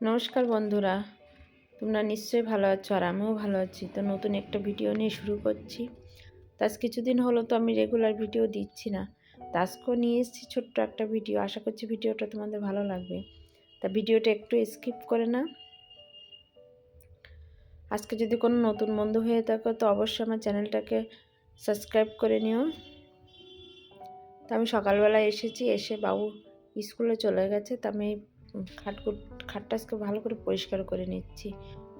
নমস্কার বন্ধুরা, তোমরা নিশ্চয়ই ভালো আছো আর আমিও ভালো আছি। তো নতুন একটা ভিডিও নিয়ে শুরু করছি। তো আজ কিছুদিন হলো তো আমি রেগুলার ভিডিও দিচ্ছি না। তো আজকেও নিয়ে এসেছি ছোট্ট একটা ভিডিও। আশা করছি ভিডিওটা তোমাদের ভালো লাগবে। তা ভিডিওটা একটু স্কিপ করে না। আজকে যদি কোনো নতুন বন্ধু হয়ে থাকো তো অবশ্যই আমার চ্যানেলটাকে সাবস্ক্রাইব করে নিও। তো আমি সকালবেলা এসেছি, এসে বাবু স্কুলে চলে গেছে। তা আমি খাটটা আজকে ভালো করে পরিষ্কার করে নিচ্ছি।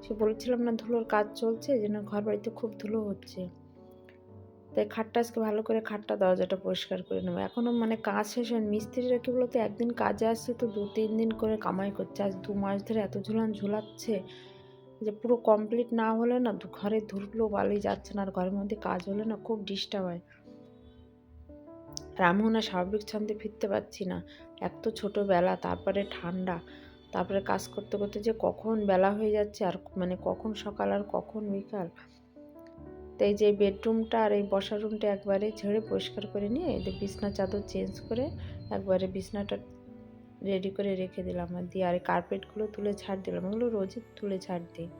সে বলছিলাম না, ধুলোর কাজ চলছে, যেন ঘর বাড়িতে খুব ধুলো হচ্ছে। তাই খাটটা আজকে ভালো করে দরজাটা পরিষ্কার করে নেবো। এখনও কাজ শেষ হয়নি। মিস্ত্রিরা কি বলতো, একদিন কাজে আসছে তো 2-3 দিন করে কামাই করছে। আজ 2 মাস ধরে এত ঝুলাচ্ছে যে পুরো কমপ্লিট না হলে না ঘরে ধুলো বালি যাচ্ছে না, আর ঘরের মধ্যে কাজ হলে না খুব ডিস্টার্ব হয়। আর আমিও না স্বাভাবিক ছন্দে ফিরতে পারছি না। এক তো ছোটোবেলা, তারপরে ঠান্ডা, তারপরে কাজ করতে করতে যে কখন বেলা হয়ে যাচ্ছে, আর কখন সকাল আর কখন বিকাল। তো এই যে বেডরুমটা আর এই বসার রুমটা একবারে ঝেড়ে পরিষ্কার করে নিয়ে এদের বিছনা চাদর চেঞ্জ করে একবারে বিছনাটা রেডি করে রেখে দিলাম। আর দিয়ে আর কার্পেটগুলো তুলে ছাড় দিলাম। এগুলো রোজই তুলে ছাড় দিই।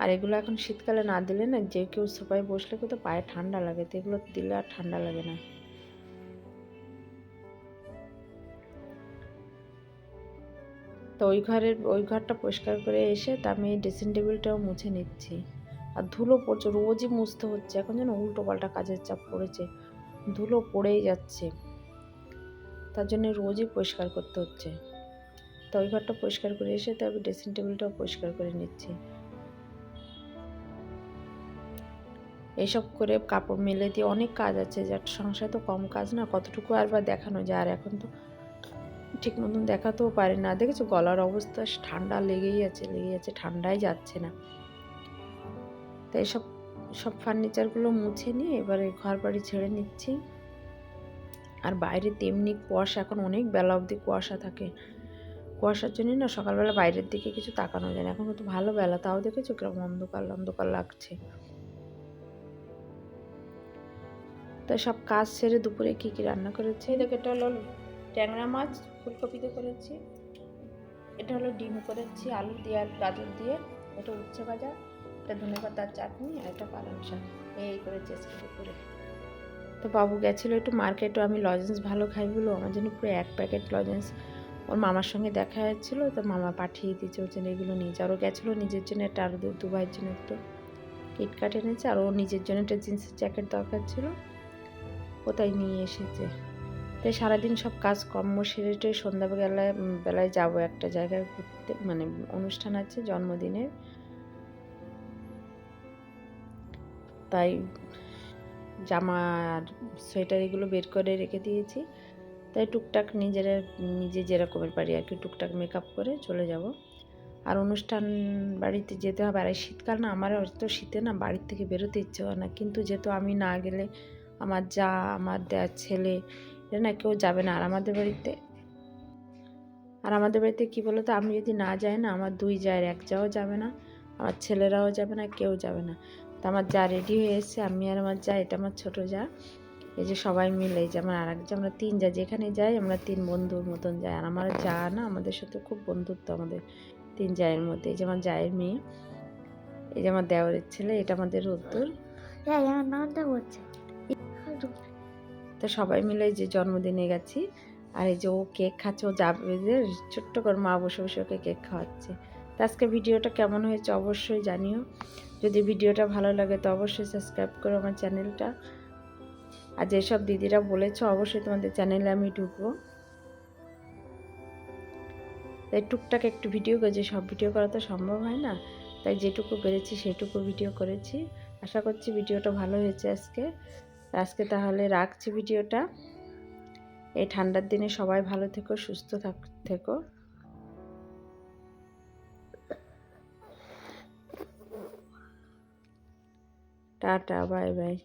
আর এগুলো এখন শীতকালে না দিলে না, যে কেউ সোফায় বসলে কিন্তু পায়ে ঠান্ডা লাগে, তো এগুলো দিলে আর ঠান্ডা লাগে না। তো ওই ঘরটা পরিষ্কার করে এসে তা আমি ড্রেসিং টেবিলটাও মুছে নিচ্ছি। আর ধুলো পড়ছে, রোজই মুছতে হচ্ছে। এখন যেন উল্টো পাল্টা কাজের চাপ পড়েছে, ধুলো পড়েই যাচ্ছে, তার জন্য রোজই পরিষ্কার করতে হচ্ছে। তো ওই ঘরটা পরিষ্কার করে এসে তারপর ড্রেসিং টেবিলটাও পরিষ্কার করে নিচ্ছি। এইসব করে কাপড় মেলে দিয়ে অনেক কাজ আছে, যার সংসারে তো কম কাজ না, কতটুকু আর বা দেখানো যায়। আর এখন তো ঠিক মতন দেখাতেও পারি না। দেখেছো গলার অবস্থা, ঠান্ডা লেগেই আছে, ঠান্ডাই যাচ্ছে না। তাই সব ফার্নিচারগুলো মুছে নিয়ে এবারে ঘর বাড়ি ছেড়ে নিচ্ছি। আর বাইরে তেমনি কুয়াশা, এখন অনেক বেলা অবধি কুয়াশা থাকে। কুয়াশার জন্য না সকালবেলা বাইরের দিকে কিছু তাকানো যায় না। এখন কিন্তু ভালো বেলা, তাও দেখেছো কিরকম অন্ধকার অন্ধকার লাগছে। তাই সব কাজ সেরে দুপুরে কি কি রান্না করেছি দেখো। এটা হলো ট্যাংরা মাছ ফুলকপিতে করেছি, এটা হলো ডিম করেছি আলু দিয়ে আর গাজর দিয়ে, এটা উচ্ছে ভাজা, এটা ধনেপাতার চাটনি, আর এটা পালং শাক। এই করেছি আজকে দুপুরে। তো বাবু গেছিলো একটু মার্কেটে। আমি লজেন্স ভালো খাই বলো আমার জন্য পুরো 1 প্যাকেট লজেন্স ওর মামার সঙ্গে দেখা যাচ্ছিলো, তো মামা পাঠিয়ে দিয়েছে, ওর জন্য এগুলো নিয়ে যাও। গেছিলো নিজের জন্য একটা, আর 2 ভাইয়ের জন্য একটু কিটকাট এনেছে, আর ও নিজের জন্য একটা জিন্সের জ্যাকেট দরকার ছিল, কোথায় নিয়ে এসেছে। তাই সারাদিন সব কাজ কর্ম সেরে বেলায় যাবো একটা জায়গায় ঘুরতে, অনুষ্ঠান আছে জন্মদিনের। তাই জামা আর সোয়েটার এগুলো বের করে রেখে দিয়েছি। তাই টুকটাক নিজে যেরকমের পারি আর কি টুকটাক মেকআপ করে চলে যাব। আর অনুষ্ঠান বাড়িতে যেতে হবে। আর শীতকাল না, আমার তো শীতে না বাড়ির থেকে বেরোতে ইচ্ছে হয় না, কিন্তু যেহেতু আমি না গেলে আমার যা, আমার ছেলে, এরা না কেউ যাবে না। আর আমাদের বাড়িতে কী বলো তো, আমি যদি না যাই না, আমার 2 জায়ের 1 জাও যাবে না, আমার ছেলেরাও যাবে না, কেউ যাবে না। তো আমার যা রেডি হয়ে এসেছে, আমি আর আমার যা, এটা আমার ছোটো যা, এই যে সবাই মিলে, এই যে আমার আর এক যা, আমরা 3 যা, যেখানে যাই আমরা 3 বন্ধুর মতন যাই। আর আমার যা না, আমাদের সাথে খুব বন্ধুত্ব আমাদের 3 জায়ের মধ্যে। এই যে আমার জায়ের মেয়ে, এই যে আমার দেওরের ছেলে, এটা আমাদের রোদ্দুর। তো সবাই মিলে যে জন্মদিনে গেছি। আর এই যে ও কেক খাচ্ছে, ও যাবে যে ছোট্ট করে মা বসে বসে ওকে কেক খাওয়াচ্ছে। তো আজকে ভিডিওটা কেমন হয়েছে অবশ্যই জানিও। যদি ভিডিওটা ভালো লাগে তো অবশ্যই সাবস্ক্রাইব করো আমার চ্যানেলটা। আর যেসব দিদিরা বলেছো অবশ্যই তোমাদের চ্যানেলে আমি ঢুকবো। তাই টুকটাক একটু ভিডিও করেছি, সব ভিডিও করা তো সম্ভব হয় না, তাই যেটুকু পেরেছি সেটুকু ভিডিও করেছি। আশা করছি ভিডিওটা ভালো হয়েছে আজকে তাহলে রাখছি ভিডিওটা। এই ঠান্ডার দিনে সবাই ভালো থেকো, সুস্থ থেকো। Tata, bye bye.